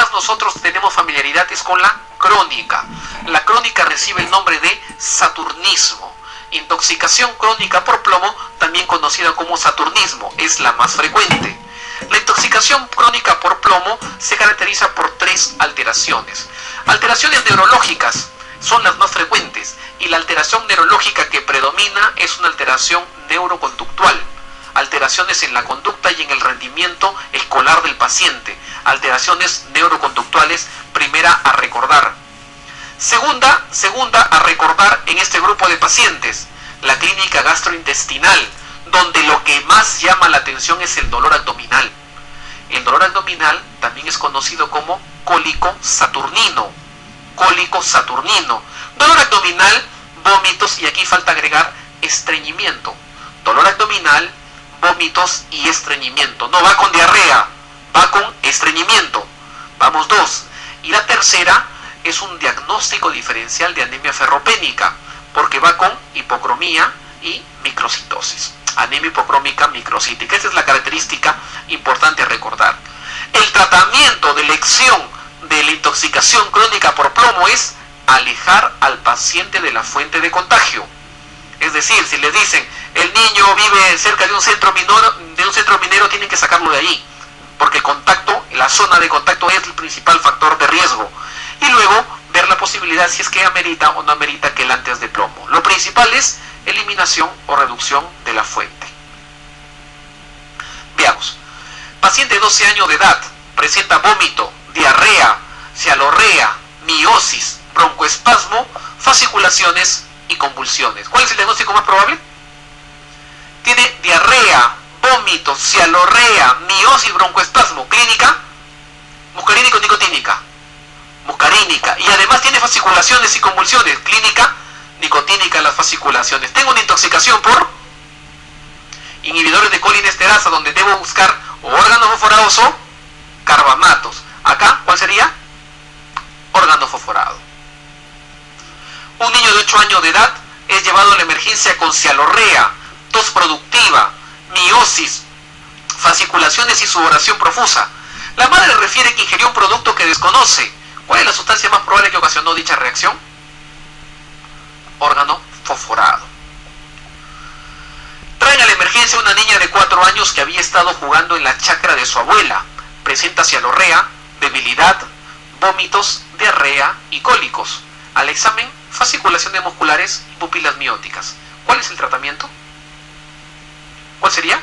más nosotros tenemos familiaridad es con la crónica. La crónica recibe el nombre de saturnismo. Intoxicación crónica por plomo, también conocida como saturnismo, es la más frecuente. La intoxicación crónica por plomo se caracteriza por tres alteraciones. Alteraciones neurológicas son las más frecuentes, y la alteración neurológica que predomina es una alteración neuroconductual. Alteraciones en la conducta y en el rendimiento escolar del paciente. Alteraciones neuroconductuales, primera a recordar. Segunda a recordar en este grupo de pacientes, la clínica gastrointestinal, donde lo que más llama la atención es el dolor abdominal. El dolor abdominal también es conocido como cólico saturnino. Cólico saturnino. Dolor abdominal, vómitos, y aquí falta agregar estreñimiento. Dolor abdominal, vómitos y estreñimiento. No va con diarrea, va con estreñimiento. Vamos dos. Y la tercera es un diagnóstico diferencial de anemia ferropénica, porque va con hipocromía y microcitosis. Anemia hipocrómica microcítica. Esa es la característica importante a recordar. El tratamiento de elección de la intoxicación crónica por plomo es alejar al paciente de la fuente de contagio. Es decir, si les dicen, el niño vive cerca de un centro minero, tienen que sacarlo de ahí, porque el contacto, la zona de contacto es el principal factor de riesgo. Y luego ver la posibilidad si es que amerita o no amerita quelantes de plomo. Lo principal es eliminación o reducción de la fuente. Veamos. Paciente de 12 años de edad, presenta vómito, diarrea, cialorrea, miosis, broncoespasmo, fasciculaciones y convulsiones. ¿Cuál es el diagnóstico más probable? Tiene diarrea, vómito, cialorrea, miosis, broncoespasmo. Clínica, muscarínica o nicotínica. Muscarínica. Y además tiene fasciculaciones y convulsiones. Clínica, nicotínica, las fasciculaciones. Tengo una intoxicación por inhibidores de colinesterasa, donde debo buscar o órganos fosforados o carbamatos. Acá, ¿cuál sería? Órgano fosforado. Un niño de 8 años de edad es llevado a la emergencia con cialorrea, tos productiva, miosis, fasciculaciones y sudoración profusa. La madre refiere que ingirió un producto que desconoce. ¿Cuál es la sustancia más probable que ocasionó dicha reacción? Órgano fosforado. Traen a la emergencia una niña de 4 años que había estado jugando en la chacra de su abuela. Presenta cialorrea, debilidad, vómitos, diarrea y cólicos. Al examen, fasciculaciones musculares y pupilas mióticas. ¿Cuál es el tratamiento? ¿Cuál sería?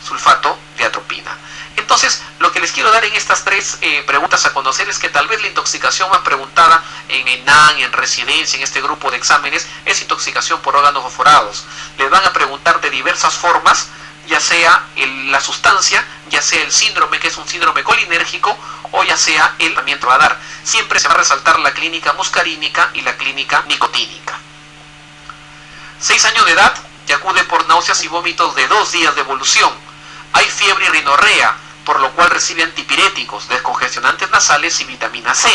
Sulfato de atropina. Entonces, lo que les quiero dar en estas tres preguntas a conocer es que tal vez la intoxicación más preguntada en ENAN, en residencia, en este grupo de exámenes, es intoxicación por órganos fosforados. Les van a preguntar de diversas formas, ya sea la sustancia, ya sea el síndrome, que es un síndrome colinérgico, o ya sea el tratamiento a dar. Siempre se va a resaltar la clínica muscarínica y la clínica nicotínica. 6 años de edad y acude por náuseas y vómitos de 2 días de evolución. Hay fiebre y rinorrea, por lo cual recibe antipiréticos, descongestionantes nasales y vitamina C.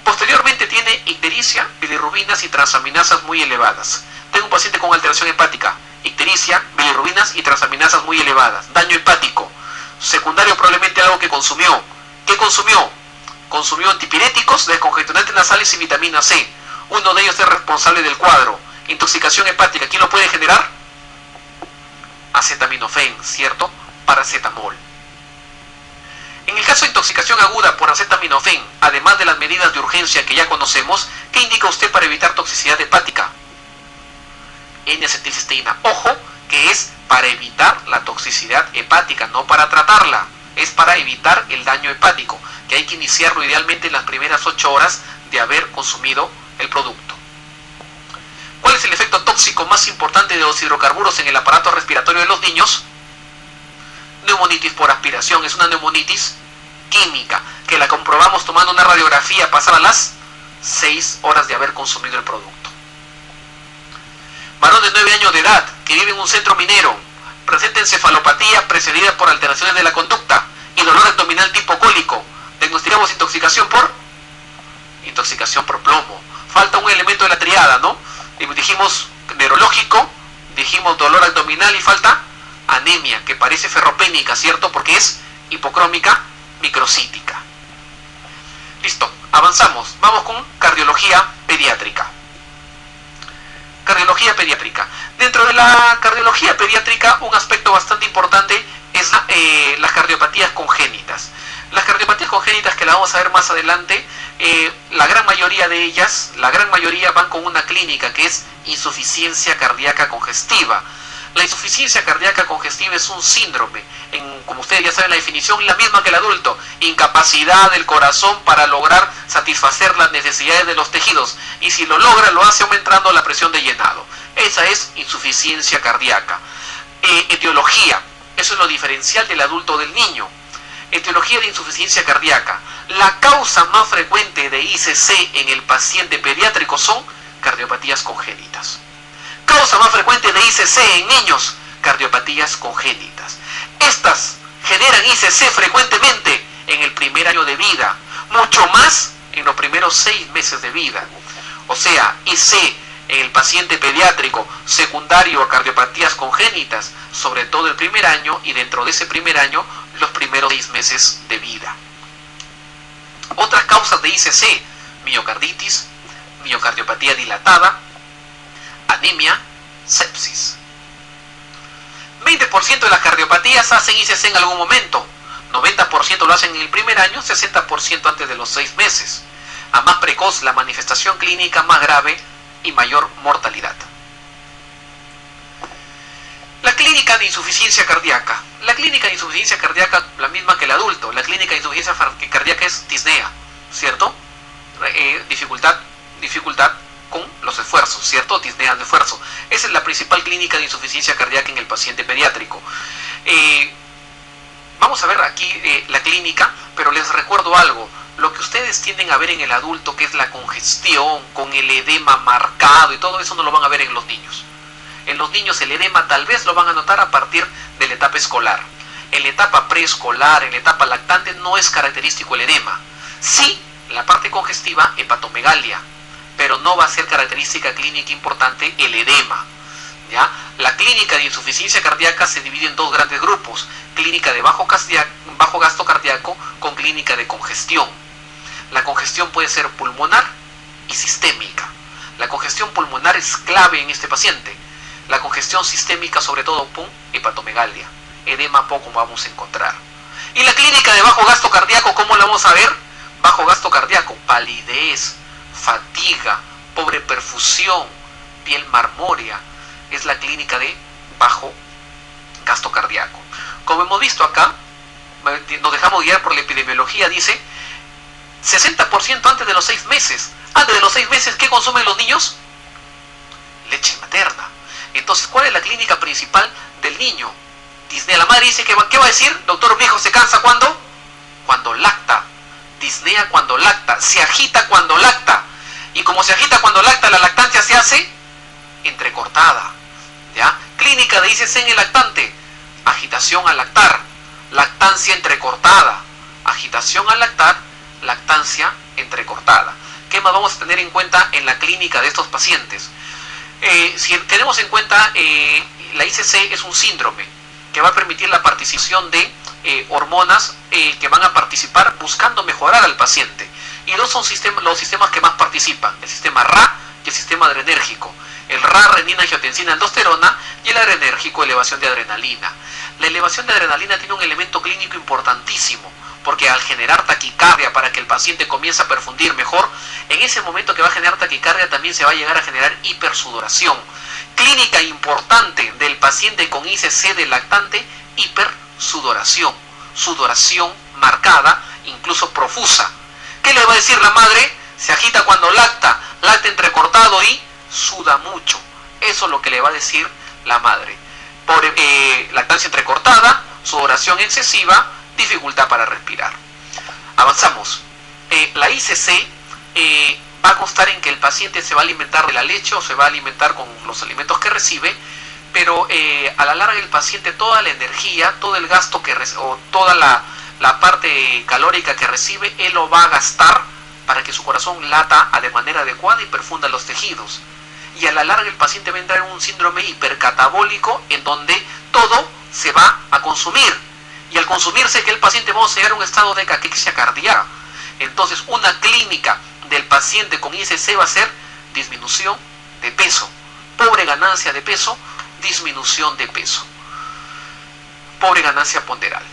Posteriormente tiene ictericia, bilirrubinas y transaminasas muy elevadas. Tengo un paciente con alteración hepática, ictericia, bilirrubinas y transaminasas muy elevadas, daño hepático. Secundario probablemente algo que consumió. ¿Qué consumió? Consumió antipiréticos, descongestionantes nasales y vitamina C. Uno de ellos es responsable del cuadro. Intoxicación hepática, ¿quién lo puede generar? Acetaminofén, ¿cierto? Paracetamol. En el caso de intoxicación aguda por acetaminofén, además de las medidas de urgencia que ya conocemos, ¿qué indica usted para evitar toxicidad hepática? N-acetilcisteína. Ojo, que es para evitar la toxicidad hepática, no para tratarla. Es para evitar el daño hepático, que hay que iniciarlo idealmente en las primeras 8 horas de haber consumido el producto. ¿Cuál es el efecto tóxico más importante de los hidrocarburos en el aparato respiratorio de los niños? Neumonitis por aspiración. Es una neumonitis química, que la comprobamos tomando una radiografía pasadas las 6 horas de haber consumido el producto. Varón de 9 años de edad, que vive en un centro minero, presenta encefalopatía precedida por alteraciones de la conducta y dolor abdominal tipo cólico. Diagnosticamos intoxicación por plomo. Falta un elemento de la triada, ¿no? Dijimos neurológico, dijimos dolor abdominal y falta anemia, que parece ferropénica, ¿cierto? Porque es hipocrómica microcítica. Avanzamos, vamos con cardiología pediátrica. Cardiología pediátrica. Dentro de la cardiología pediátrica, un aspecto bastante importante es las cardiopatías congénitas. Las cardiopatías congénitas, que la vamos a ver más adelante, la gran mayoría de ellas, van con una clínica que es insuficiencia cardíaca congestiva. La insuficiencia cardíaca congestiva es un síndrome, como ustedes ya saben la definición, la misma que el adulto: incapacidad del corazón para lograr satisfacer las necesidades de los tejidos, y si lo logra, lo hace aumentando la presión de llenado. Esa es insuficiencia cardíaca. Etiología, eso es lo diferencial del adulto del niño. Etiología de insuficiencia cardíaca. La causa más frecuente de ICC en el paciente pediátrico son cardiopatías congénitas. Causa más frecuente de ICC en niños, cardiopatías congénitas. Estas generan ICC frecuentemente en el primer año de vida, mucho más en los primeros 6 meses de vida. O sea, IC en el paciente pediátrico secundario a cardiopatías congénitas, sobre todo el primer año, y dentro de ese primer año, los primeros 6 meses de vida. Otras causas de ICC: miocarditis, miocardiopatía dilatada, anemia, sepsis. 20% de las cardiopatías hacen ICC en algún momento, 90% lo hacen en el primer año, 60% antes de los 6 meses. A más precoz la manifestación clínica, más grave y mayor mortalidad. La clínica de insuficiencia cardíaca. La clínica de insuficiencia cardíaca, la misma que el adulto. La clínica de insuficiencia cardíaca es disnea, ¿cierto? Dificultad con los esfuerzos, ¿cierto? Disnea de esfuerzo. Esa es la principal clínica de insuficiencia cardíaca en el paciente pediátrico. Vamos a ver aquí la clínica, pero les recuerdo algo. Lo que ustedes tienden a ver en el adulto, que es la congestión, con el edema marcado y todo eso, no lo van a ver en los niños. En los niños el edema tal vez lo van a notar a partir de la etapa escolar. En la etapa preescolar, en la etapa lactante, no es característico el edema. Sí, la parte congestiva, hepatomegalia, pero no va a ser característica clínica importante el edema, ¿ya? La clínica de insuficiencia cardíaca se divide en 2 grandes grupos: clínica de bajo gasto cardíaco con clínica de congestión. La congestión puede ser pulmonar y sistémica. La congestión pulmonar es clave en este paciente. La congestión sistémica, sobre todo, hepatomegalia. Edema poco vamos a encontrar. Y la clínica de bajo gasto cardíaco, ¿cómo la vamos a ver? Bajo gasto cardíaco: palidez, fatiga, pobre perfusión, piel marmórea. Es la clínica de bajo gasto cardíaco. Como hemos visto acá, nos dejamos guiar por la epidemiología. Dice 60% antes de los 6 meses. Antes de los 6 meses, ¿qué consumen los niños? Leche materna. Entonces, ¿cuál es la clínica principal del niño? Disnea. La madre dice, ¿qué va a decir? Doctor, mi hijo se cansa ¿cuándo? Cuando lacta. Disnea cuando lacta. Se agita cuando lacta. Y como se agita cuando lacta, la lactancia se hace entrecortada, ¿ya? Clínica de ICC en el lactante: agitación al lactar, lactancia entrecortada, agitación al lactar, lactancia entrecortada. ¿Qué más vamos a tener en cuenta en la clínica de estos pacientes? Si tenemos en cuenta, la ICC es un síndrome que va a permitir la participación de hormonas que van a participar buscando mejorar al paciente. Y dos son los sistemas que más participan: el sistema RA y el sistema adrenérgico. El RA, renina, angiotensina, aldosterona, y el adrenérgico, elevación de adrenalina. La elevación de adrenalina tiene un elemento clínico importantísimo, porque al generar taquicardia para que el paciente comience a perfundir mejor, en ese momento que va a generar taquicardia también se va a llegar a generar hipersudoración. Clínica importante del paciente con ICC del lactante: hipersudoración. Sudoración marcada, incluso profusa. ¿Qué le va a decir la madre? Se agita cuando lacta, lacta entrecortado y suda mucho. Eso es lo que le va a decir la madre. Por lactancia entrecortada, sudoración excesiva, dificultad para respirar. Avanzamos. La ICC va a constar en que el paciente se va a alimentar de la leche o se va a alimentar con los alimentos que recibe, pero a la larga el paciente, toda la energía, todo el gasto o toda la parte calórica que recibe, él lo va a gastar para que su corazón lata de manera adecuada y perfunda los tejidos. Y a la larga el paciente va a entrar en un síndrome hipercatabólico, en donde todo se va a consumir. Y al consumirse, que el paciente va a llegar a un estado de caquexia cardíaca. Entonces, una clínica del paciente con ISC va a ser disminución de peso, pobre ganancia de peso, disminución de peso, pobre ganancia ponderal.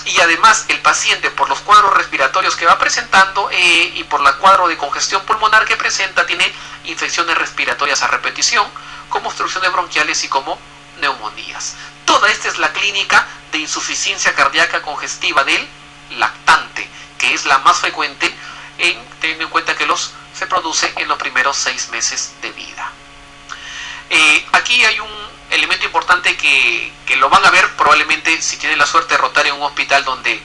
Y además el paciente, por los cuadros respiratorios que va presentando y por el cuadro de congestión pulmonar que presenta, tiene infecciones respiratorias a repetición, como obstrucciones bronquiales y como neumonías. Toda esta es la clínica de insuficiencia cardíaca congestiva del lactante, que es la más frecuente, teniendo en cuenta que se produce en los primeros 6 meses de vida. Aquí hay un elemento importante que lo van a ver probablemente si tienen la suerte de rotar en un hospital donde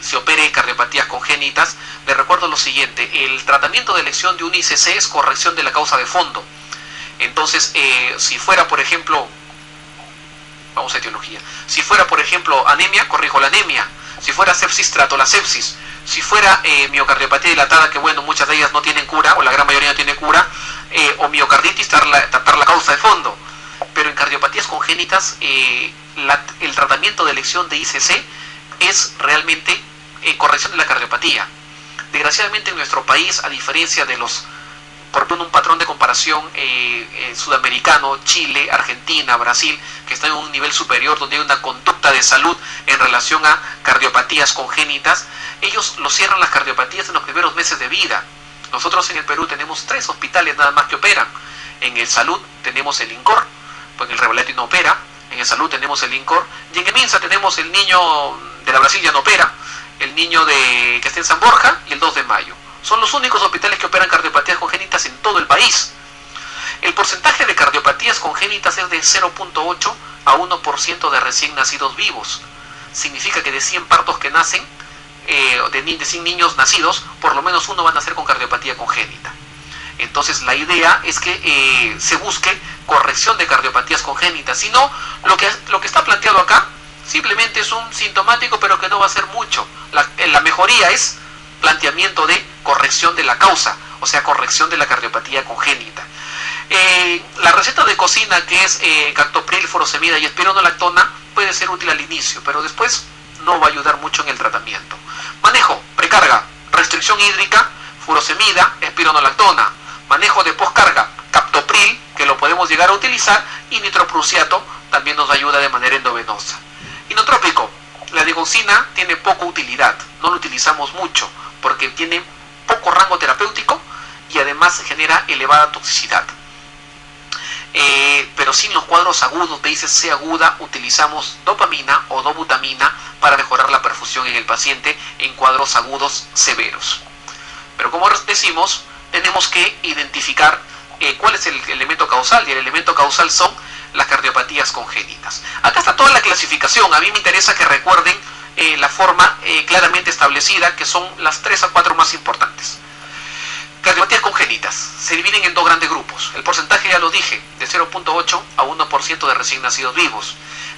se opere cardiopatías congénitas. Les recuerdo lo siguiente: el tratamiento de elección de un ICC es corrección de la causa de fondo. Entonces, si fuera, por ejemplo, vamos a etiología, si fuera, por ejemplo, anemia, corrijo la anemia. Si fuera sepsis, trato la sepsis. Si fuera miocardiopatía dilatada, que bueno, muchas de ellas no tienen cura, o la gran mayoría no tiene cura, o miocarditis, tratar la causa de fondo. Pero en cardiopatías congénitas, el tratamiento de elección de ICC es realmente corrección de la cardiopatía. Desgraciadamente en nuestro país, a diferencia de por un patrón de comparación sudamericano, Chile, Argentina, Brasil, que están en un nivel superior, donde hay una conducta de salud en relación a cardiopatías congénitas, ellos lo cierran las cardiopatías en los primeros meses de vida. Nosotros en el Perú tenemos 3 hospitales nada más que operan. En el Salud tenemos el INCOR, pues en el Revaleti no opera. En el Salud tenemos el INCOR, y en el MINSA tenemos el niño de la Brasil, ya no opera, el niño que está en San Borja y el 2 de Mayo. Son los únicos hospitales que operan cardiopatías congénitas en todo el país. El porcentaje de cardiopatías congénitas es de 0.8 a 1% de recién nacidos vivos. Significa que de 100 partos que nacen, de 100 niños nacidos, por lo menos uno va a nacer con cardiopatía congénita. Entonces la idea es que se busque corrección de cardiopatías congénitas. Si no, lo que está planteado acá simplemente es un sintomático, pero que no va a ser mucho. La mejoría es planteamiento de corrección de la causa, o sea, corrección de la cardiopatía congénita. La receta de cocina, que es captopril, furosemida y espironolactona, puede ser útil al inicio, pero después no va a ayudar mucho en el tratamiento. Manejo, precarga, restricción hídrica, furosemida, espironolactona. Manejo de poscarga, captopril, que lo podemos llegar a utilizar, y nitroprusiato también nos ayuda de manera endovenosa. Inotrópico, la digoxina tiene poca utilidad, no lo utilizamos mucho porque tiene poco rango terapéutico y además genera elevada toxicidad. Pero sin los cuadros agudos de ICC aguda, utilizamos dopamina o dobutamina para mejorar la perfusión en el paciente en cuadros agudos severos. Pero como decimos, tenemos que identificar cuál es el elemento causal, y el elemento causal son las cardiopatías congénitas. Acá está toda la clasificación. A mí me interesa que recuerden la forma claramente establecida, que son las 3 a 4 más importantes. Cardiopatías congénitas se dividen en 2 grandes grupos. El porcentaje ya lo dije, de 0.8 a 1% de recién nacidos vivos.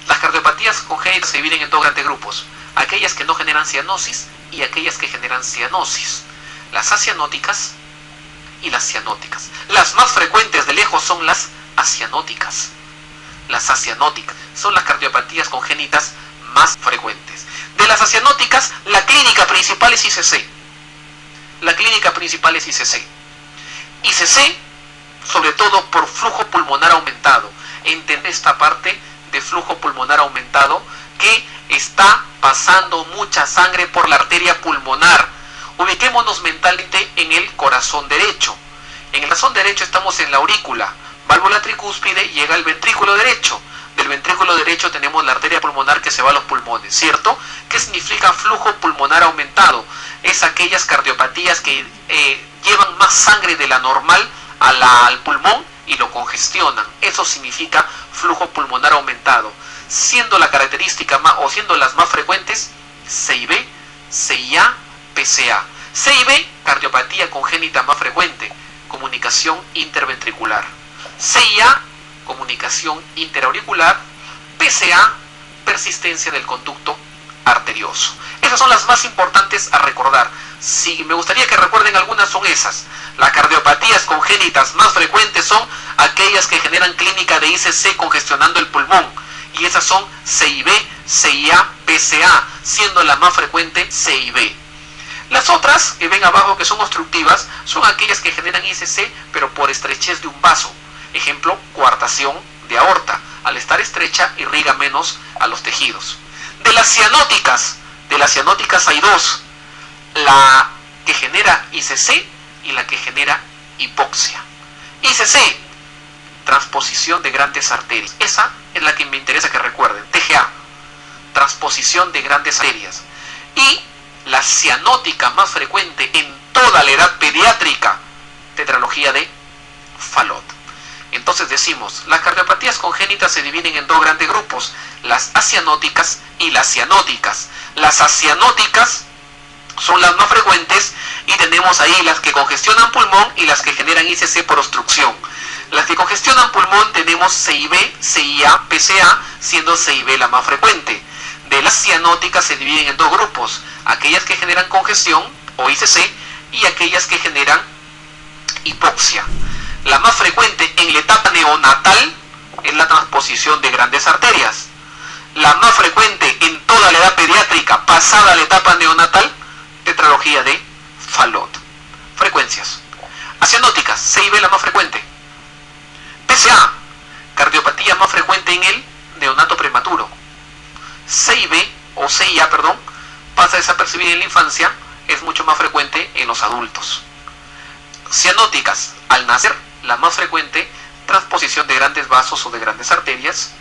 Las cardiopatías congénitas se dividen en 2 grandes grupos: aquellas que no generan cianosis y aquellas que generan cianosis. Las acianóticas y las cianóticas. Las más frecuentes de lejos son las acianóticas. Las acianóticas son las cardiopatías congénitas más frecuentes. De las acianóticas, la clínica principal es ICC. La clínica principal es ICC. ICC, sobre todo por flujo pulmonar aumentado. Entender esta parte de flujo pulmonar aumentado, que está pasando mucha sangre por la arteria pulmonar. Ubiquémonos mentalmente en el corazón derecho. En el corazón derecho estamos en la aurícula, válvula tricúspide, llega el ventrículo derecho. Del ventrículo derecho tenemos la arteria pulmonar que se va a los pulmones, ¿cierto? ¿Qué significa flujo pulmonar aumentado? Es aquellas cardiopatías que llevan más sangre de la normal al pulmón y lo congestionan. Eso significa flujo pulmonar aumentado. Siendo la característica o siendo las más frecuentes, CIB, CIA, PCA. CIB, cardiopatía congénita más frecuente, comunicación interventricular. CIA, comunicación interauricular. PCA, persistencia del conducto arterioso. Esas son las más importantes a recordar. Si me gustaría que recuerden algunas, son esas. Las cardiopatías congénitas más frecuentes son aquellas que generan clínica de ICC congestionando el pulmón, y esas son CIB, CIA, PCA, siendo la más frecuente CIB. Las otras que ven abajo que son obstructivas son aquellas que generan ICC, pero por estrechez de un vaso. Ejemplo, coartación de aorta. Al estar estrecha, irriga menos a los tejidos. De las cianóticas hay dos. La que genera ICC y la que genera hipoxia. ICC, transposición de grandes arterias. Esa es la que me interesa que recuerden. TGA, transposición de grandes arterias. Y la cianótica más frecuente en toda la edad pediátrica, tetralogía de Fallot. Entonces decimos, las cardiopatías congénitas se dividen en dos grandes grupos, las acianóticas y las cianóticas. Las acianóticas son las más frecuentes y tenemos ahí las que congestionan pulmón y las que generan ICC por obstrucción. Las que congestionan pulmón tenemos CIB, CIA, PCA, siendo CIB la más frecuente. De las cianóticas se dividen en dos grupos, aquellas que generan congestión o ICC y aquellas que generan hipoxia. La más frecuente en la etapa neonatal es la transposición de grandes arterias. La más frecuente en toda la edad pediátrica pasada la etapa neonatal, tetralogía de Fallot. Frecuencias. Acianóticas, CIB la más frecuente. PCA, cardiopatía más frecuente en el neonato prematuro. CIB o CIA, pasa desapercibida en la infancia, es mucho más frecuente en los adultos. Cianóticas, al nacer, la más frecuente, transposición de grandes vasos o de grandes arterias.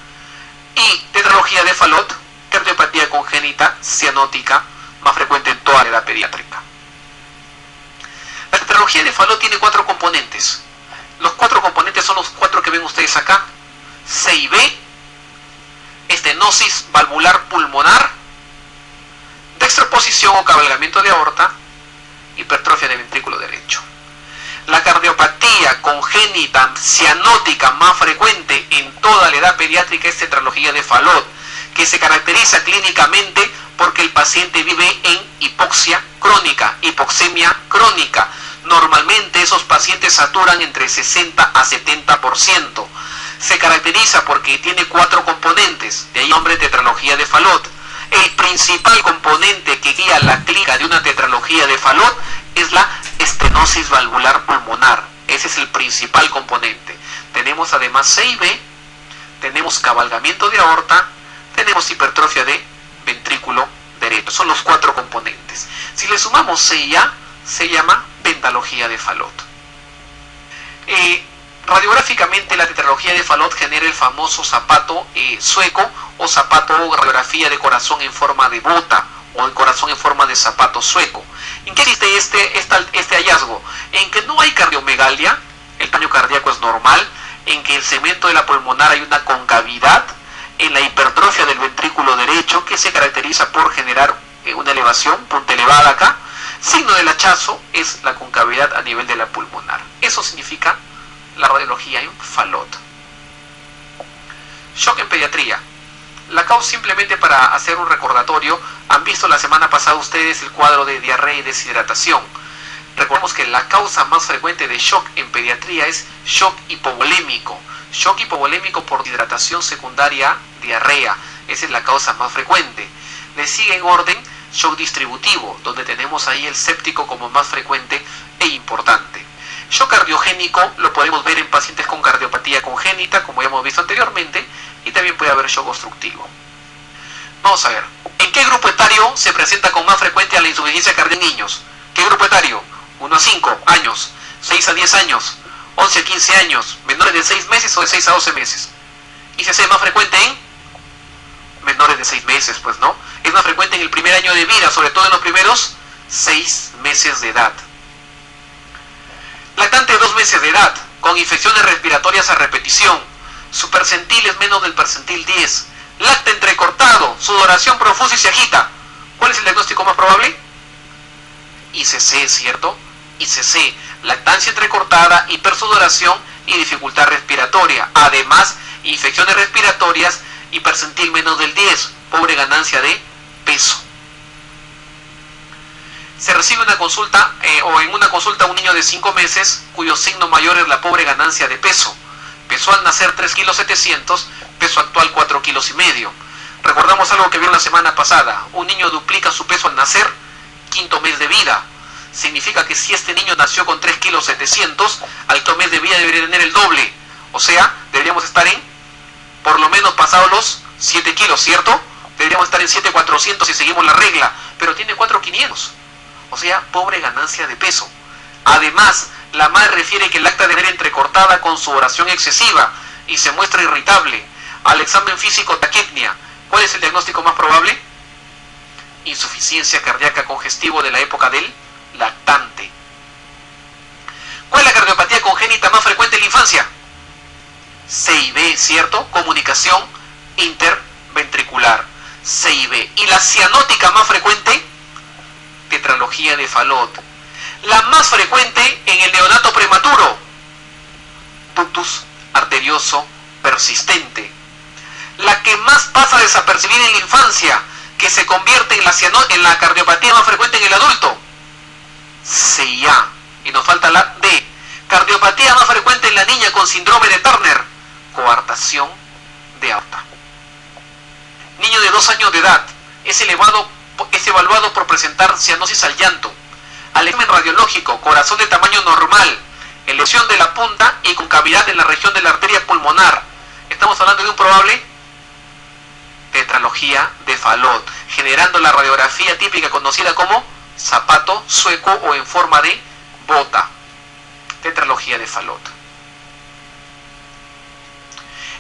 Y tetralogía de Fallot, cardiopatía congénita, cianótica, más frecuente en toda la edad pediátrica. La tetralogía de Fallot tiene 4 componentes. Los 4 componentes son los 4 que ven ustedes acá. CIB, estenosis valvular pulmonar, dextroposición o cabalgamiento de aorta, hipertrofia de ventrículo derecho. La cardiopatía congénita cianótica más frecuente en toda la edad pediátrica es tetralogía de Fallot, que se caracteriza clínicamente porque el paciente vive en hipoxia crónica, hipoxemia crónica. Normalmente esos pacientes saturan entre 60 a 70%. Se caracteriza porque tiene 4 componentes, de ahí el nombre tetralogía de Fallot. El principal componente que guía la clínica de una tetralogía de Fallot es la estenosis valvular pulmonar. Ese es el principal componente. Tenemos además CIB, tenemos cabalgamiento de aorta, tenemos hipertrofia de ventrículo derecho. Son los 4 componentes. Si le sumamos CIA, se llama pentalogía de Fallot. Radiográficamente la tetralogía de Fallot genera el famoso zapato sueco o zapato o radiografía de corazón en forma de bota o el corazón en forma de zapato sueco. ¿En qué consiste este hallazgo? En que no hay cardiomegalia, el daño cardíaco es normal, en que el segmento de la pulmonar hay una concavidad, en la hipertrofia del ventrículo derecho que se caracteriza por generar una elevación, punta elevada acá. Signo del hachazo es la concavidad a nivel de la pulmonar. Eso significa la radiología en Fallot. Shock en pediatría. La causa, simplemente para hacer un recordatorio, han visto la semana pasada ustedes el cuadro de diarrea y deshidratación. Recordemos que la causa más frecuente de shock en pediatría es shock hipovolémico. Shock hipovolémico por deshidratación secundaria, diarrea. Esa es la causa más frecuente. Le sigue en orden shock distributivo, donde tenemos ahí el séptico como más frecuente e importante. Shock cardiogénico lo podemos ver en pacientes con cardiopatía congénita, como ya hemos visto anteriormente, y también puede haber shock obstructivo. Vamos a ver, ¿en qué grupo etario se presenta con más frecuencia la insuficiencia cardíaca en niños? ¿Qué grupo etario? 1 a 5 años, 6 a 10 años, 11 a 15 años, menores de 6 meses o de 6 a 12 meses. ¿ICC más frecuente en menores de 6 meses? Pues no, es más frecuente en el primer año de vida, sobre todo en los primeros 6 meses de edad. Lactante de 2 meses de edad, con infecciones respiratorias a repetición, su percentil es menos del percentil 10, lacta entrecortado, sudoración profusa y se agita. ¿Cuál es el diagnóstico más probable? ICC, ¿cierto? ICC, lactancia entrecortada, hipersudoración y dificultad respiratoria. Además, infecciones respiratorias y percentil menos del 10, pobre ganancia de peso. Se recibe una consulta o en una consulta un niño de 5 meses cuyo signo mayor es la pobre ganancia de peso. Pesó al nacer 3,7 kg, peso actual 4,5 kg. Recordamos algo que vieron la semana pasada. Un niño duplica su peso al nacer, quinto mes de vida. Significa que si este niño nació con 3 kilos 700, al mes debería tener el doble. O sea, deberíamos estar en, por lo menos pasados los 7 kilos, ¿cierto? Deberíamos estar en 7,400 si seguimos la regla, pero tiene 4,500. O sea, pobre ganancia de peso. Además, la madre refiere que el acta debe ser entrecortada con sudoración excesiva y se muestra irritable. Al examen físico, taquipnia. ¿Cuál es el diagnóstico más probable? Insuficiencia cardíaca congestivo de la época del lactante. ¿Cuál es la cardiopatía congénita más frecuente en la infancia? CIB, ¿cierto? Comunicación interventricular. CIB. ¿Y la cianótica más frecuente? Tetralogía de Fallot. La más frecuente en el neonato prematuro, ductus arterioso persistente. La que más pasa desapercibida en la infancia, que se convierte en la cardiopatía más frecuente en el adulto, CIA. Y nos falta la D. Cardiopatía más frecuente en la niña con síndrome de Turner, coartación de aorta. Niño de 2 años de edad es evaluado por presentar cianosis al llanto. Al examen radiológico, corazón de tamaño normal, lesión de la punta y con cavidad en la región de la arteria pulmonar. Estamos hablando de un probable tetralogía de Fallot, generando la radiografía típica conocida como zapato sueco o en forma de bota. Tetralogía de Fallot.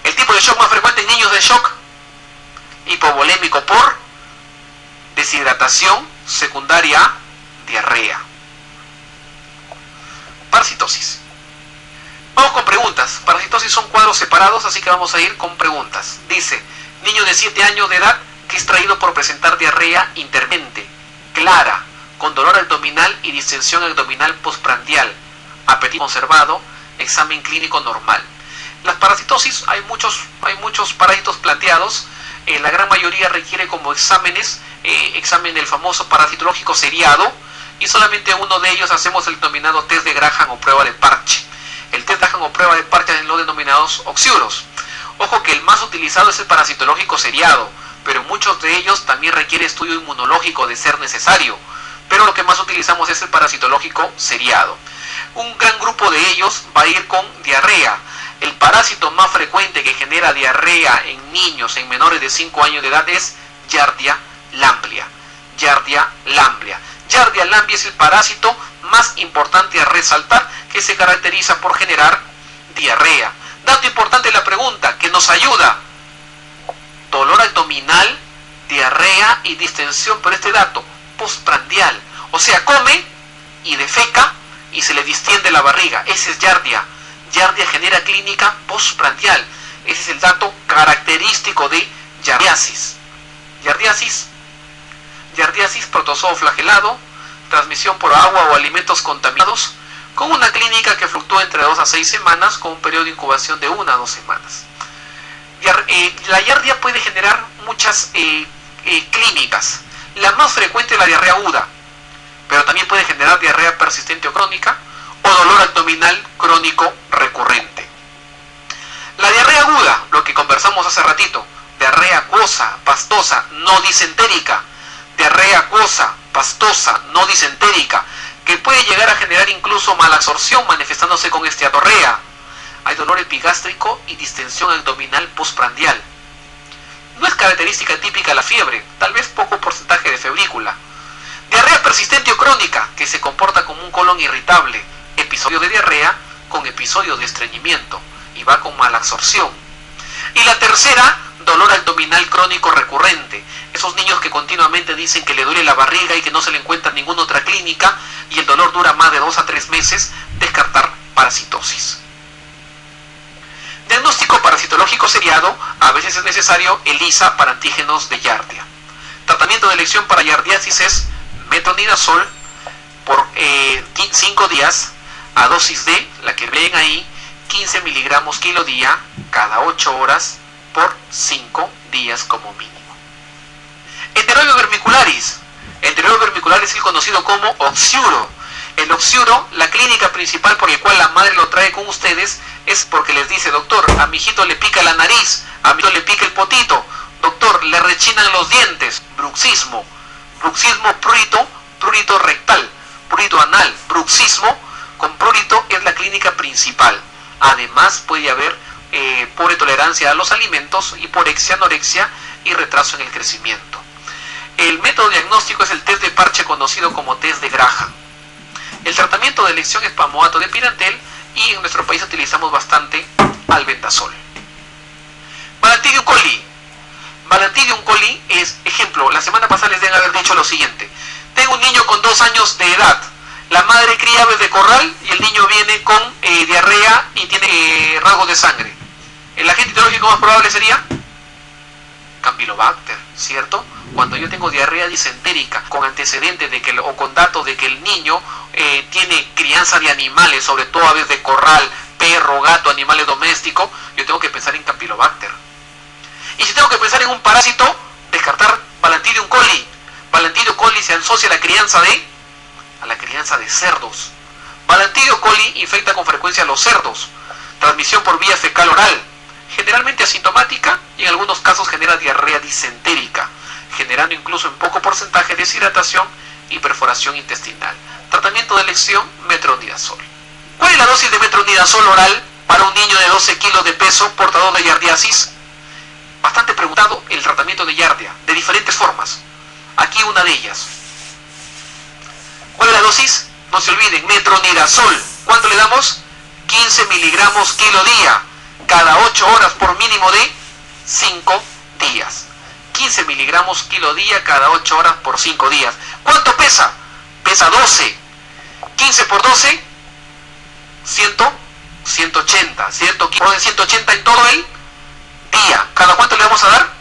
El tipo de shock más frecuente en niños de shock hipovolémico por deshidratación secundaria a diarrea. Parasitosis. Vamos con preguntas. Parasitosis son cuadros separados, así que vamos a ir con preguntas. Dice, niño de 7 años de edad que es traído por presentar diarrea intermitente, clara, con dolor abdominal y distensión abdominal postprandial, apetito conservado, examen clínico normal. Las parasitosis, hay muchos parásitos planteados. La gran mayoría requiere como examen del famoso parasitológico seriado, y solamente uno de ellos hacemos el denominado test de Graham o prueba de parche. El test de Graham o prueba de parche en los denominados oxiuros. Ojo que el más utilizado es el parasitológico seriado, pero muchos de ellos también requiere estudio inmunológico de ser necesario, pero lo que más utilizamos es el parasitológico seriado. Un gran grupo de ellos va a ir con diarrea. El parásito más frecuente que genera diarrea en niños, en menores de 5 años de edad, es Giardia lamblia. Giardia lamblia. Giardia lamblia es el parásito más importante a resaltar, que se caracteriza por generar diarrea. Dato importante de la pregunta, que nos ayuda: dolor abdominal, diarrea y distensión, pero este dato, postprandial. O sea, come y defeca y se le distiende la barriga. Ese es Giardia. Giardia genera clínica postprandial. Ese es el dato característico de giardiasis. Giardiasis protozoo flagelado, transmisión por agua o alimentos contaminados, con una clínica que fluctúa entre 2 a 6 semanas, con un periodo de incubación de 1 a 2 semanas. La giardia puede generar muchas clínicas. La más frecuente es la diarrea aguda, pero también puede generar diarrea persistente o crónica, o dolor abdominal crónico recurrente. La diarrea aguda, lo que conversamos hace ratito, diarrea acuosa, pastosa, no disentérica, diarrea acuosa, pastosa, no disentérica, que puede llegar a generar incluso malabsorción manifestándose con esteatorrea. Hay dolor epigástrico y distensión abdominal postprandial. No es característica típica la fiebre, tal vez poco porcentaje de febrícula. Diarrea persistente o crónica, que se comporta como un colon irritable, episodio de diarrea con episodio de estreñimiento y va con malabsorción. Y la tercera, dolor abdominal crónico recurrente. Esos niños que continuamente dicen que le duele la barriga y que no se le encuentra ninguna otra clínica y el dolor dura más de 2 a 3 meses, descartar parasitosis. Diagnóstico parasitológico seriado, a veces es necesario ELISA para antígenos de Giardia. Tratamiento de elección para giardiasis es metronidazol por 5 días a dosis de, la que ven ahí, 15 miligramos kilo día cada 8 horas por 5 días como mínimo. Enteroide vermicularis. Enteroide vermicularis es el conocido como oxiuro. El oxiuro, la clínica principal por la cual la madre lo trae con ustedes, es porque les dice: doctor, a mi hijito le pica la nariz, a mi hijito le pica el potito, doctor, le rechinan los dientes, bruxismo, prurito rectal, prurito anal. bruxismo con prurito es la clínica principal. Además puede haber pobre tolerancia a los alimentos, hiporexia, anorexia y retraso en el crecimiento. El método diagnóstico es el test de parche conocido como test de Graham. El tratamiento de elección es palmoato de Pirantel y en nuestro país utilizamos bastante albendazol. Balantidium coli. Balantidium coli es, ejemplo, la semana pasada les deben haber dicho lo siguiente. Tengo un niño con 2 años de edad. La madre cría aves de corral y el niño viene con diarrea y tiene rasgos de sangre. El agente etiológico más probable sería Campylobacter, ¿cierto? Cuando yo tengo diarrea disentérica con antecedentes de que, o con datos de que el niño tiene crianza de animales, sobre todo aves de corral, perro, gato, animales domésticos, yo tengo que pensar en Campylobacter. Y si tengo que pensar en un parásito, descartar Balantidium coli. Balantidium coli se asocia a la crianza de cerdos. Balantidium coli infecta con frecuencia a los cerdos. Transmisión por vía fecal oral, generalmente asintomática y en algunos casos genera diarrea disentérica, generando incluso en poco porcentaje deshidratación y perforación intestinal. Tratamiento de elección, metronidazol. ¿Cuál es la dosis de metronidazol oral para un niño de 12 kilos de peso portador de yardiasis? Bastante preguntado el tratamiento de yardia, de diferentes formas. Aquí una de ellas. ¿Cuál es la dosis? No se olviden, metronidazol. ¿Cuánto le damos? 15 miligramos kilo día, cada 8 horas por mínimo de 5 días. 15 miligramos kilo día cada 8 horas por 5 días. ¿Cuánto pesa? Pesa 12. 15 por 12, 180, ¿cierto? 180 en todo el día. ¿Cada cuánto le vamos a dar?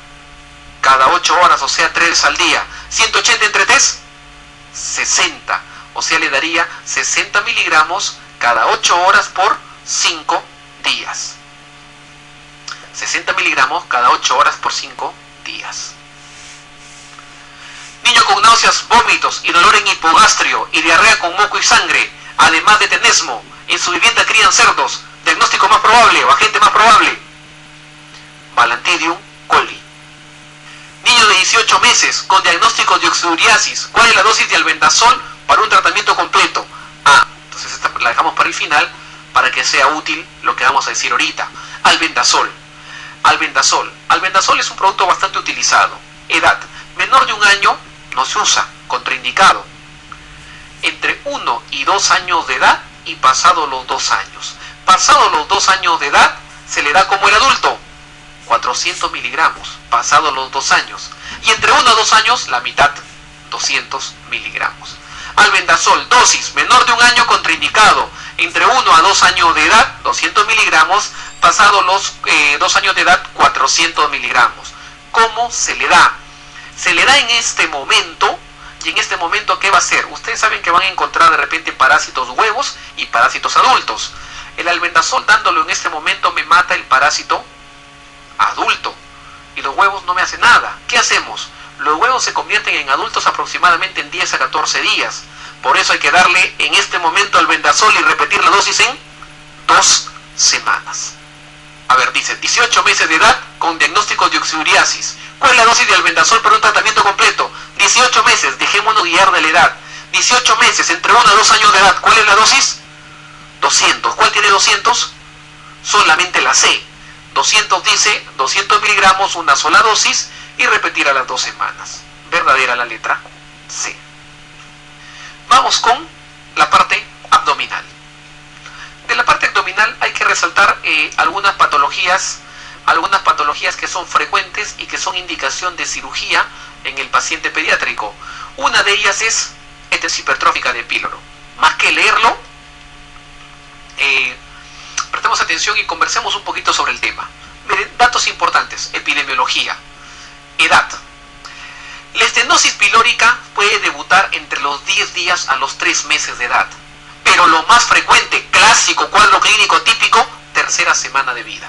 Cada 8 horas, o sea, 3 al día. 180 entre 3, 60. O sea, le daría 60 miligramos cada 8 horas por 5 días. 60 miligramos cada 8 horas por 5 días. Niño con náuseas, vómitos y dolor en hipogastrio y diarrea con moco y sangre, además de tenesmo. En su vivienda crían cerdos. Diagnóstico más probable o agente más probable, Balantidium coli. Niño de 18 meses con diagnóstico de oxiduriasis. ¿Cuál es la dosis de albendazol para un tratamiento completo? Entonces esta la dejamos para el final para que sea útil lo que vamos a decir ahorita. Albendazol. Albendazol es un producto bastante utilizado. Edad: menor de 1 año no se usa, contraindicado. Entre 1 y 2 años de edad y pasado los 2 años. Pasado los 2 años de edad se le da como el adulto, 400 miligramos, pasado los 2 años. Y entre 1 a 2 años, la mitad, 200 miligramos. Albendazol, dosis, menor de 1 año, contraindicado. Entre 1 a 2 años de edad, 200 miligramos, pasado los 2 años de edad, 400 miligramos. ¿Cómo se le da? Se le da en este momento, y en este momento, ¿qué va a hacer? Ustedes saben que van a encontrar de repente parásitos huevos y parásitos adultos. El albendazol dándolo en este momento me mata el parásito adulto y los huevos no me hacen nada. ¿Qué hacemos? Los huevos se convierten en adultos aproximadamente en 10 a 14 días. Por eso hay que darle en este momento albendazol y repetir la dosis en 2 semanas. A ver, dice 18 meses de edad con diagnóstico de oxiduriasis. ¿Cuál es la dosis de albendazol para un tratamiento completo? 18 meses, dejémonos guiar de la edad. 18 meses, entre 1 a 2 años de edad. ¿Cuál es la dosis? 200. ¿Cuál tiene 200? Solamente la C. 200 dice 200 miligramos, una sola dosis y repetir a las 2 semanas. Verdadera la letra C. Vamos con la parte abdominal. De la parte abdominal hay que resaltar algunas patologías que son frecuentes y que son indicación de cirugía en el paciente pediátrico. Una de ellas es estesis hipertrófica de píloro. Más que leerlo, prestemos atención y conversemos un poquito sobre el tema. Miren, datos importantes: epidemiología, edad. La estenosis pilórica puede debutar entre los 10 días a los 3 meses de edad, pero lo más frecuente, clásico, cuadro clínico típico, tercera semana de vida.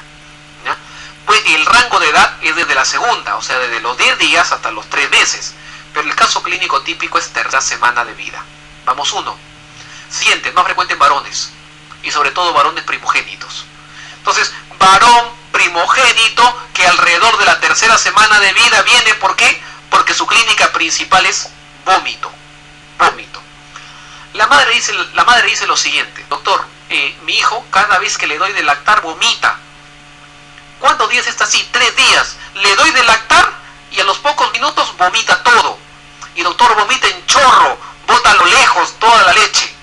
¿Ya? Pues el rango de edad es desde la segunda, o sea, desde los 10 días hasta los 3 meses, pero el caso clínico típico es tercera semana de vida. Vamos 1. Siguiente, más frecuente en varones, y sobre todo varones primogénitos. Entonces, varón primogénito que alrededor de la tercera semana de vida viene, ¿por qué? Porque su clínica principal es vómito. La madre dice lo siguiente: doctor, mi hijo cada vez que le doy de lactar vomita. ¿Cuántos días está así? 3 días. Le doy de lactar y a los pocos minutos vomita todo. Y doctor, vomita en chorro, bota a lo lejos toda la leche.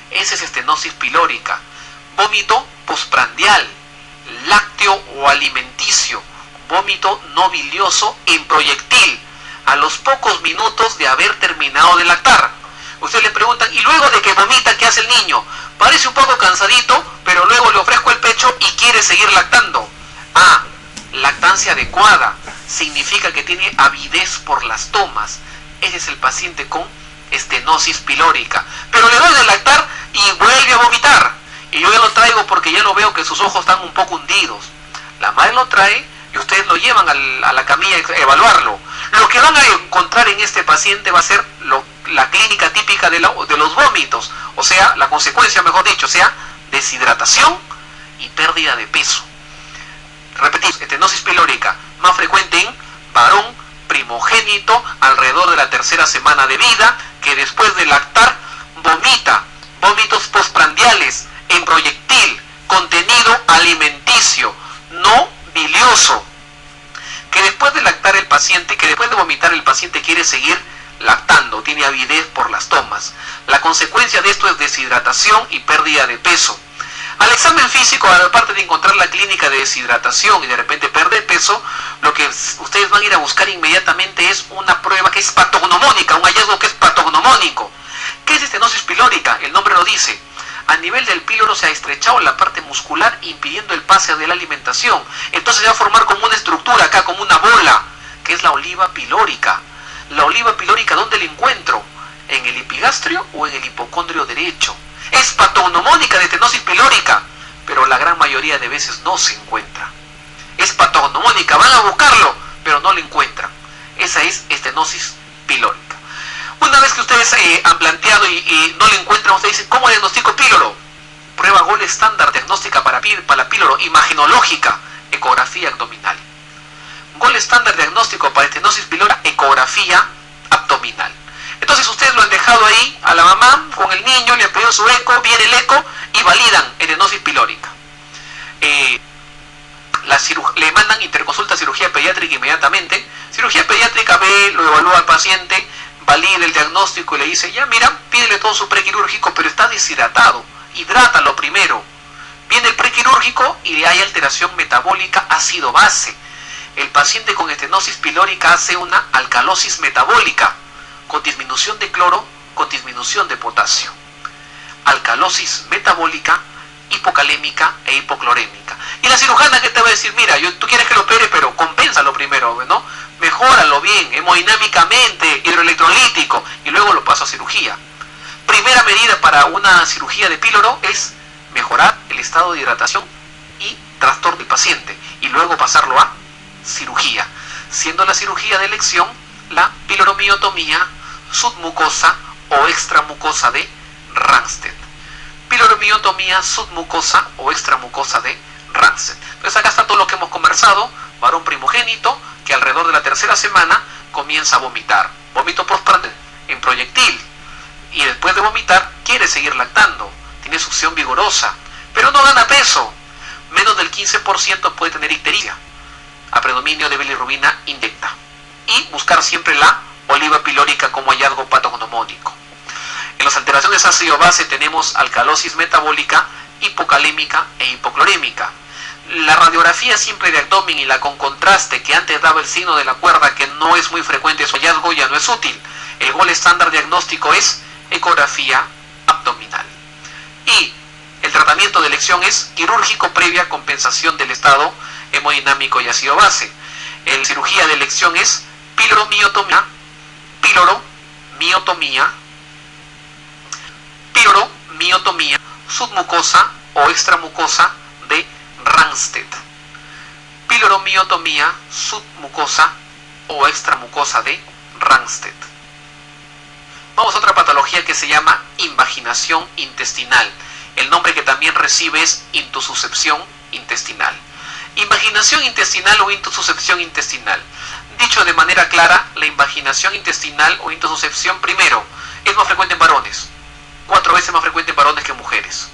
Esa es estenosis pilórica. Vómito postprandial, lácteo o alimenticio, vómito no bilioso en proyectil, a los pocos minutos de haber terminado de lactar. Ustedes le preguntan, ¿y luego de que vomita qué hace el niño? Parece un poco cansadito, pero luego le ofrezco el pecho y quiere seguir lactando. Ah, lactancia adecuada significa que tiene avidez por las tomas. Ese es el paciente con estenosis pilórica. Pero le doy de lactar y vuelve a vomitar. Y yo ya lo traigo porque ya lo veo que sus ojos están un poco hundidos. La madre lo trae y ustedes lo llevan a la camilla a evaluarlo. Lo que van a encontrar en este paciente va a ser la clínica típica de los vómitos, o sea, la consecuencia, mejor dicho, o sea, deshidratación y pérdida de peso. Repetimos, estenosis pilórica, más frecuente en varón primogénito alrededor de la 3ª semana de vida, que después de lactar vomita, vómitos postprandiales en proyectil, contenido alimenticio, no bilioso. Que después de lactar el paciente, que después de vomitar el paciente quiere seguir lactando, tiene avidez por las tomas. La consecuencia de esto es deshidratación y pérdida de peso. Al examen físico, aparte de encontrar la clínica de deshidratación y de repente perder peso, lo que ustedes van a ir a buscar inmediatamente es una prueba que es patognomónica, un hallazgo que es patognomónico. ¿Qué es estenosis pilórica? El nombre lo dice. A nivel del píloro se ha estrechado la parte muscular impidiendo el pase de la alimentación. Entonces se va a formar como una estructura acá, como una bola, que es la oliva pilórica. La oliva pilórica, ¿dónde la encuentro? ¿En el epigastrio o en el hipocondrio derecho? Es patognomónica de estenosis pilórica, pero la gran mayoría de veces no se encuentra. Es patognomónica, van a buscarlo, pero no lo encuentran. Esa es estenosis pilórica. Una vez que ustedes han planteado y no lo encuentran, ustedes dicen, ¿cómo diagnostico píloro? Prueba gold estándar diagnóstica para píloro, imagenológica, ecografía abdominal. Gold estándar diagnóstico para estenosis pilórica, ecografía abdominal. Entonces ustedes lo han dejado ahí a la mamá con el niño, le han pedido su eco, viene el eco y validan estenosis pilórica. Le mandan interconsulta a cirugía pediátrica inmediatamente. Cirugía pediátrica ve, lo evalúa al paciente, valida el diagnóstico y le dice, ya mira, pídele todo su prequirúrgico, pero está deshidratado, hidrátalo primero. Viene el prequirúrgico y hay alteración metabólica ácido-base. El paciente con estenosis pilórica hace una alcalosis metabólica, con disminución de cloro, con disminución de potasio. Alcalosis metabólica, hipocalémica e hipoclorémica. Y la cirujana que te va a decir, mira, tú quieres que lo opere, pero compénsalo primero, ¿no? Mejóralo bien, hemodinámicamente, hidroelectrolítico, y luego lo paso a cirugía. Primera medida para una cirugía de píloro es mejorar el estado de hidratación y trastorno del paciente, y luego pasarlo a cirugía, siendo la cirugía de elección la piloromiotomía submucosa o extramucosa de Ramstedt. Piloromiotomía submucosa o extramucosa de Ramstedt. Entonces acá está todo lo que hemos conversado. Varón primogénito que alrededor de la 3ª semana comienza a vomitar, vómito postprandial en proyectil, y después de vomitar quiere seguir lactando, tiene succión vigorosa, pero no gana peso. Menos del 15% puede tener ictericia, a predominio de bilirrubina inyecta, y buscar siempre la oliva pilórica como hallazgo patognomónico. En las alteraciones ácido-base tenemos alcalosis metabólica, hipocalémica e hipoclorémica. La radiografía simple de abdomen y la con contraste que antes daba el signo de la cuerda, que no es muy frecuente su hallazgo, ya no es útil. El gold estándar diagnóstico es ecografía abdominal. Y el tratamiento de elección es quirúrgico previa compensación del estado hemodinámico y ácido base. La cirugía de elección es piloromiotomía, piloromiotomía submucosa o extramucosa de Ramstedt. Piloromiotomía submucosa o extramucosa de Ramstedt. Vamos a otra patología que se llama invaginación intestinal. El nombre que también recibe es intususcepción intestinal. Invaginación intestinal o intususcepción intestinal. Dicho de manera clara, la invaginación intestinal o intususcepción primero es más frecuente en varones. 4 veces más frecuente en varones que en mujeres.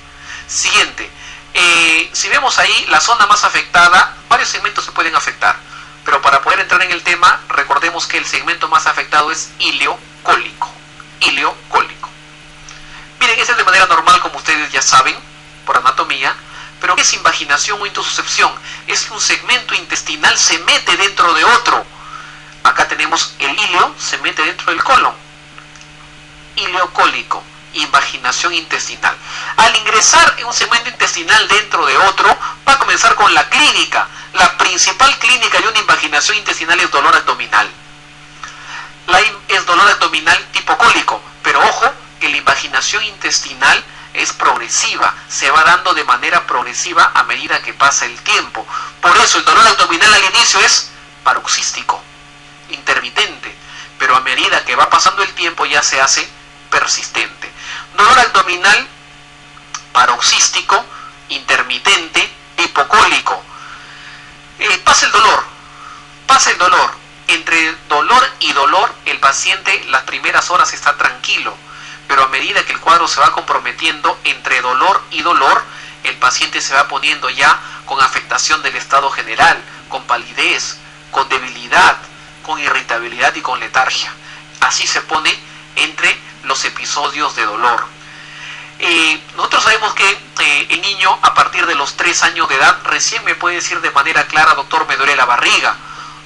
Siguiente, si vemos ahí la zona más afectada, varios segmentos se pueden afectar, pero para poder entrar en el tema, recordemos que el segmento más afectado es ileocólico. Ileocólico. Miren, ese es de manera normal, como ustedes ya saben, por anatomía, pero ¿qué es invaginación o intususcepción? Es que un segmento intestinal se mete dentro de otro. Acá tenemos el ileo, se mete dentro del colon. Ileocólico, invaginación intestinal. Al ingresar en un segmento intestinal dentro de otro, va a comenzar con la clínica. La principal clínica de una invaginación intestinal es dolor abdominal. Es dolor abdominal tipo cólico, pero ojo, que la invaginación intestinal es progresiva, se va dando de manera progresiva a medida que pasa el tiempo. Por eso el dolor abdominal al inicio es paroxístico, intermitente, pero a medida que va pasando el tiempo ya se hace persistente. Dolor abdominal paroxístico, intermitente, hipocólico. Pasa el dolor. Entre dolor y dolor, el paciente las primeras horas está tranquilo, pero a medida que el cuadro se va comprometiendo entre dolor y dolor, el paciente se va poniendo ya con afectación del estado general, con palidez, con debilidad, con irritabilidad y con letargia. Así se pone entre los episodios de dolor. Nosotros sabemos que el niño a partir de los 3 años de edad recién me puede decir de manera clara: doctor, me duele la barriga,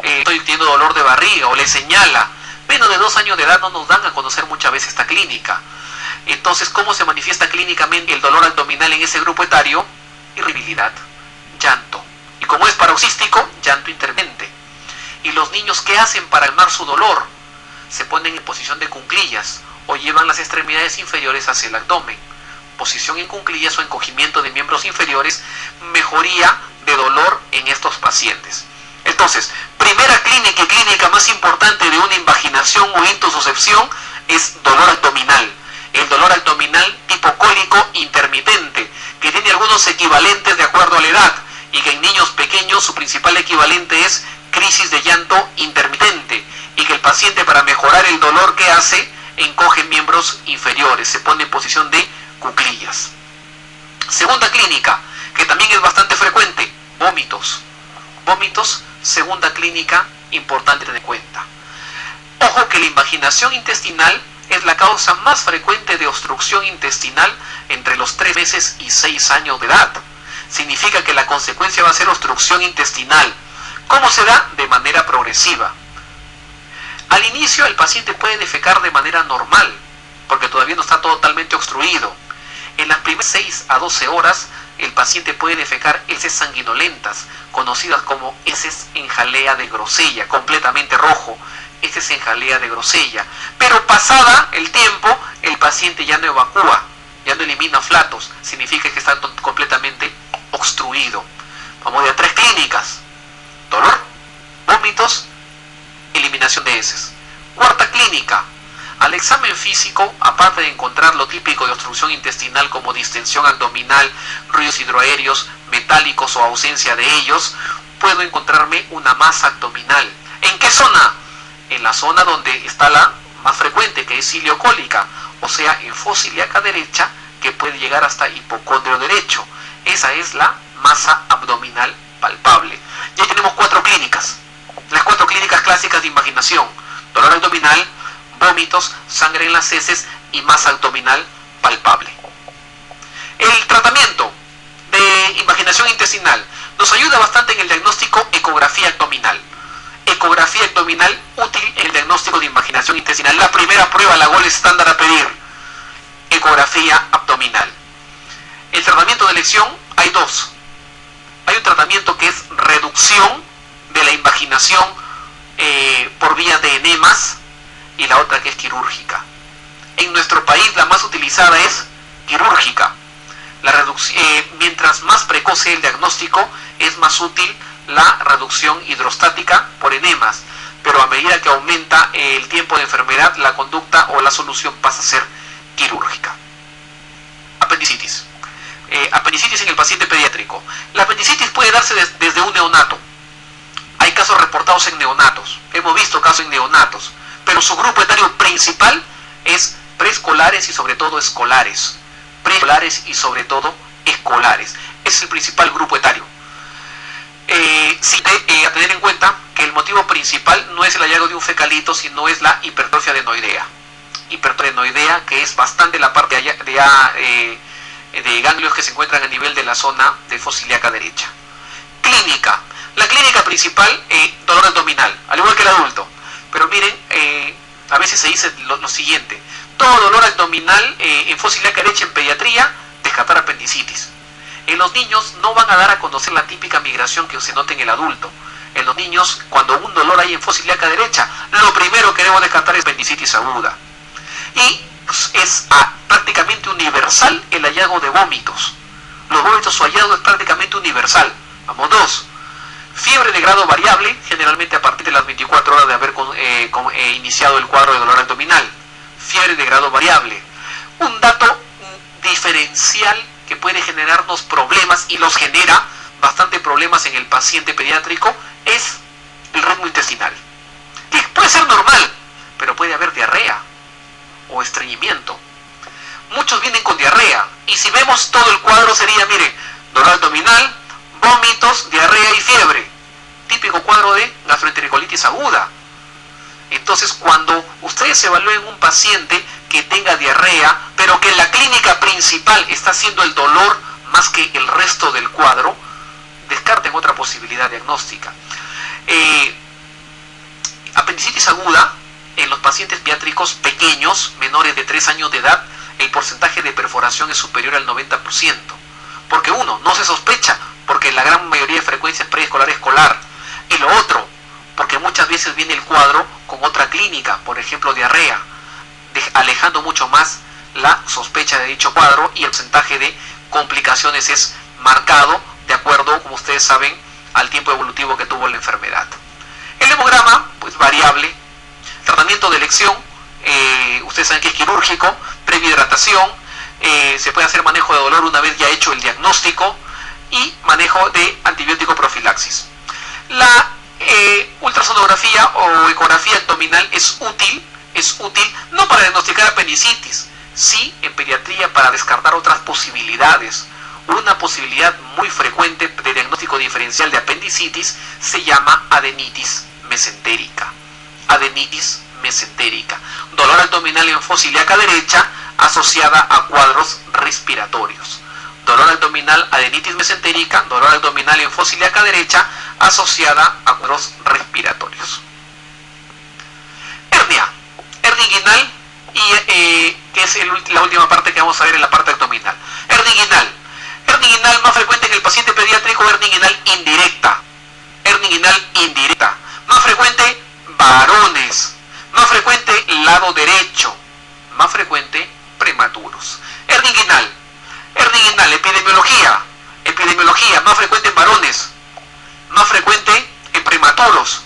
estoy teniendo dolor de barriga, o le señala. Menos de 2 años de edad no nos dan a conocer muchas veces esta clínica. Entonces, ¿cómo se manifiesta clínicamente el dolor abdominal en ese grupo etario? Irritabilidad, llanto. Y como es paroxístico, llanto intermitente. ¿Y los niños qué hacen para calmar su dolor? Se ponen en posición de cuclillas o llevan las extremidades inferiores hacia el abdomen. Posición en cuclillas o encogimiento de miembros inferiores, mejoría de dolor en estos pacientes. Entonces, primera clínica y clínica más importante de una invaginación o intususcepción es dolor abdominal. El dolor abdominal tipo cólico intermitente, que tiene algunos equivalentes de acuerdo a la edad, y que en niños pequeños su principal equivalente es crisis de llanto intermitente, y que el paciente, para mejorar el dolor que hace, encoge miembros inferiores, se pone en posición de cuclillas. Segunda clínica, que también es bastante frecuente, vómitos. Vómitos, segunda clínica importante tener en cuenta. Ojo que la invaginación intestinal es la causa más frecuente de obstrucción intestinal entre los 3 meses y 6 años de edad. Significa que la consecuencia va a ser obstrucción intestinal. ¿Cómo se da? De manera progresiva. Al inicio el paciente puede defecar de manera normal, porque todavía no está totalmente obstruido. En las primeras 6 a 12 horas, el paciente puede defecar heces sanguinolentas, conocidas como heces en jalea de grosella, completamente rojo, heces en jalea de grosella. Pero pasada el tiempo, el paciente ya no evacúa, ya no elimina flatos, significa que está completamente obstruido. Vamos a 3 clínicas: dolor, vómitos, eliminación de heces. Cuarta clínica: al examen físico, aparte de encontrar lo típico de obstrucción intestinal como distensión abdominal, ruidos hidroaéreos, metálicos o ausencia de ellos, puedo encontrarme una masa abdominal. ¿En qué zona? En la zona donde está la más frecuente, que es ileocólica, o sea, en fosa ilíaca derecha, que puede llegar hasta hipocondrio derecho. Esa es la masa abdominal palpable. Ya tenemos 4 clínicas, las 4 clínicas clásicas de invaginación: dolor abdominal, vómitos, sangre en las heces y masa abdominal palpable. El tratamiento de invaginación intestinal nos ayuda bastante en el diagnóstico ecografía abdominal. Ecografía abdominal útil en el diagnóstico de invaginación intestinal. La primera prueba, la gold estándar a pedir: ecografía abdominal. El tratamiento de elección hay 2. Hay un tratamiento que es reducción de la invaginación por vía de enemas, y la otra que es quirúrgica. En nuestro país la más utilizada es quirúrgica. Mientras más precoz sea el diagnóstico, es más útil la reducción hidrostática por enemas, pero a medida que aumenta el tiempo de enfermedad, la conducta o la solución pasa a ser quirúrgica. Apendicitis. Apendicitis en el paciente pediátrico. La apendicitis puede darse desde un neonato. Hay casos reportados en neonatos, hemos visto casos en neonatos, pero su grupo etario principal es preescolares y sobre todo escolares. Preescolares y sobre todo escolares. Es el principal grupo etario. A tener en cuenta que el motivo principal no es el hallazgo de un fecalito, sino es la hipertrofia adenoidea. Hipertrofia adenoidea, que es bastante la parte de ganglios que se encuentran a nivel de la zona de fosa ilíaca derecha. Clínica. La clínica principal, dolor abdominal, al igual que el adulto. Pero miren, a veces se dice lo siguiente: todo dolor abdominal en fosa ilíaca derecha en pediatría, descartar apendicitis. En los niños no van a dar a conocer la típica migración que se nota en el adulto. En los niños, cuando un dolor hay en fosa ilíaca derecha, lo primero que debo descartar es apendicitis aguda. Y pues, es prácticamente universal el hallazgo de vómitos. Los vómitos, su hallazgo es prácticamente universal. Vamos, 2. Fiebre de grado variable, generalmente a partir de las 24 horas de haber iniciado el cuadro de dolor abdominal. Fiebre de grado variable. Un dato diferencial que puede generarnos problemas, y los genera bastante problemas en el paciente pediátrico, es el ritmo intestinal. Que puede ser normal, pero puede haber diarrea o estreñimiento. Muchos vienen con diarrea, y si vemos todo el cuadro sería, miren, dolor abdominal, vómitos, diarrea y fiebre. Típico cuadro de gastroenterocolitis aguda. Entonces, cuando ustedes evalúen un paciente que tenga diarrea, pero que la clínica principal está siendo el dolor más que el resto del cuadro, descarten otra posibilidad diagnóstica. Apendicitis aguda, en los pacientes pediátricos pequeños, menores de 3 años de edad, el porcentaje de perforación es superior al 90%. Porque uno, no se sospecha, porque la gran mayoría de frecuencia es preescolar escolar. Y lo otro, porque muchas veces viene el cuadro con otra clínica, por ejemplo diarrea, alejando mucho más la sospecha de dicho cuadro, y el porcentaje de complicaciones es marcado de acuerdo, como ustedes saben, al tiempo evolutivo que tuvo la enfermedad. El hemograma, pues variable. Tratamiento de elección, ustedes saben que es quirúrgico, previa hidratación, se puede hacer manejo de dolor una vez ya hecho el diagnóstico, y manejo de antibiótico profilaxis. La ultrasonografía o ecografía abdominal es útil no para diagnosticar apendicitis, sí en pediatría para descartar otras posibilidades. Una posibilidad muy frecuente de diagnóstico diferencial de apendicitis se llama adenitis mesentérica. Adenitis mesentérica. Dolor abdominal en fosa ilíaca derecha asociada a cuadros respiratorios. Dolor abdominal, adenitis mesentérica, dolor abdominal en fosa ilíaca derecha asociada a cuadros respiratorios. Hernia inguinal, y que es la última parte que vamos a ver en la parte abdominal. Hernia inguinal más frecuente en el paciente pediátrico, hernia inguinal indirecta. Hernia inguinal indirecta. Más frecuente varones. Más frecuente lado derecho. Más frecuente prematuros. Hernia inguinal, epidemiología, más frecuente en varones, más frecuente en prematuros,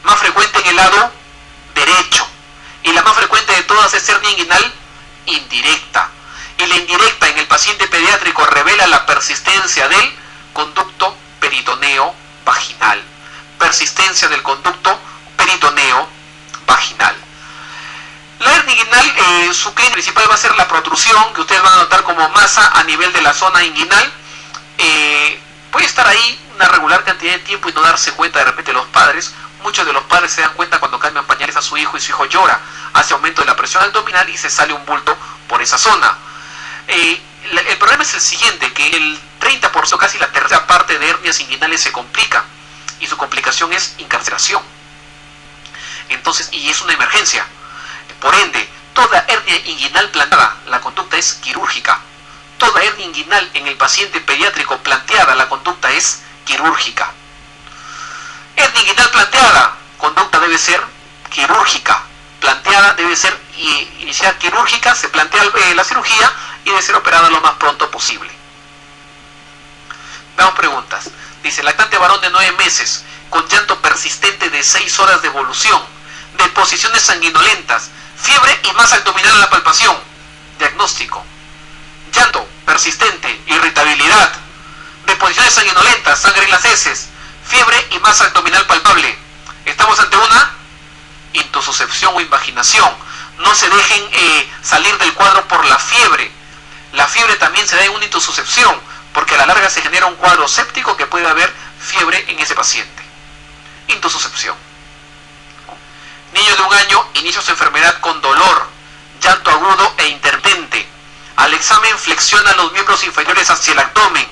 más frecuente en el lado derecho, y la más frecuente de todas es hernia inguinal indirecta. Y la indirecta en el paciente pediátrico revela la persistencia del conducto peritoneo vaginal. Persistencia del conducto peritoneo vaginal. La hernia inguinal, su clínica principal va a ser la protrusión, que ustedes van a notar como masa a nivel de la zona inguinal. Puede estar ahí una regular cantidad de tiempo y no darse cuenta de repente los padres. Muchos de los padres se dan cuenta cuando cambian pañales a su hijo y su hijo llora, hace aumento de la presión abdominal y se sale un bulto por esa zona. El problema es el siguiente, que el 30%, casi la tercera parte de hernias inguinales se complica, y su complicación es incarceración. Entonces, y es una emergencia. Por ende, toda hernia inguinal planteada, la conducta es quirúrgica. Toda hernia inguinal en el paciente pediátrico planteada, la conducta es quirúrgica. Hernia inguinal planteada, conducta debe ser quirúrgica. Planteada debe ser inicial quirúrgica, se plantea la cirugía y debe ser operada lo más pronto posible. Veamos preguntas. Dice, lactante varón de 9 meses, con llanto persistente de 6 horas de evolución, deposiciones sanguinolentas, fiebre y masa abdominal en la palpación. Diagnóstico: llanto persistente, irritabilidad, deposiciones sanguinolentas, sangre en las heces, fiebre y masa abdominal palpable. Estamos ante una intususcepción o invaginación. No se dejen salir del cuadro por la fiebre. La fiebre también se da en una intususcepción, porque a la larga se genera un cuadro séptico que puede haber fiebre en ese paciente. Intususcepción. Niño de 1 año inicia su enfermedad con dolor, llanto agudo e intermitente. Al examen flexiona los miembros inferiores hacia el abdomen,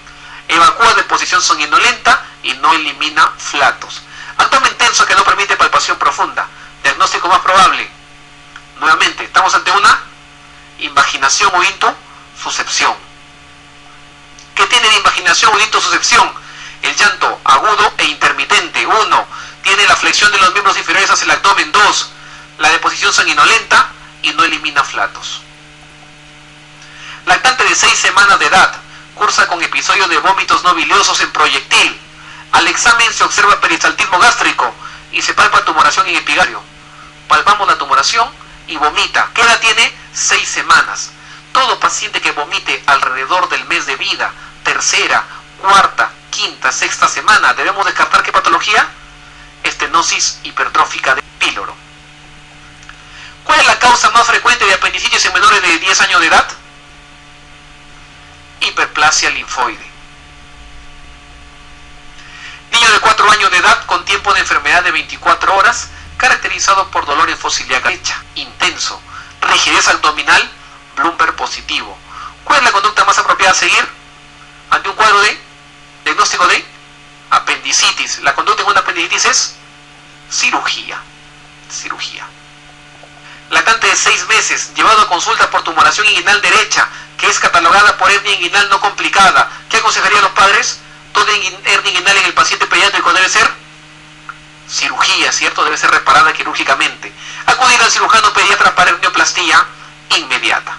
evacúa de posición sanguinolenta y no elimina flatos. Abdomen tenso que no permite palpación profunda. Diagnóstico más probable. Nuevamente, estamos ante una invaginación o intususcepción. ¿Qué tiene de invaginación o intususcepción? El llanto agudo e intermitente. 1. Tiene la flexión de los miembros inferiores hacia el abdomen. 2. La deposición sanguinolenta y no elimina flatos. Lactante de 6 semanas de edad. Cursa con episodios de vómitos no biliosos en proyectil. Al examen se observa peristaltismo gástrico y se palpa tumoración en epigario. Palpamos la tumoración y vomita. ¿Qué edad tiene? 6 semanas. Todo paciente que vomite alrededor del mes de vida, tercera, cuarta, quinta, sexta semana, debemos descartar ¿qué patología? Estenosis hipertrófica del píloro. ¿Cuál es la causa más frecuente de apendicitis en menores de 10 años de edad? Hiperplasia linfoide. Niño de 4 años de edad con tiempo de enfermedad de 24 horas, caracterizado por dolor en fósil derecha, intenso, rigidez abdominal, Bloomberg positivo. ¿Cuál es la conducta más apropiada a seguir ante un cuadro de diagnóstico de apendicitis? La conducta en una apendicitis es cirugía. Lactante de 6 meses, llevado a consulta por tumoración inguinal derecha, que es catalogada por hernia inguinal no complicada. ¿Qué aconsejaría a los padres? Toda hernia inguinal en el paciente pediátrico debe ser cirugía, ¿cierto? Debe ser reparada quirúrgicamente. Acudir al cirujano pediatra para hernioplastia inmediata.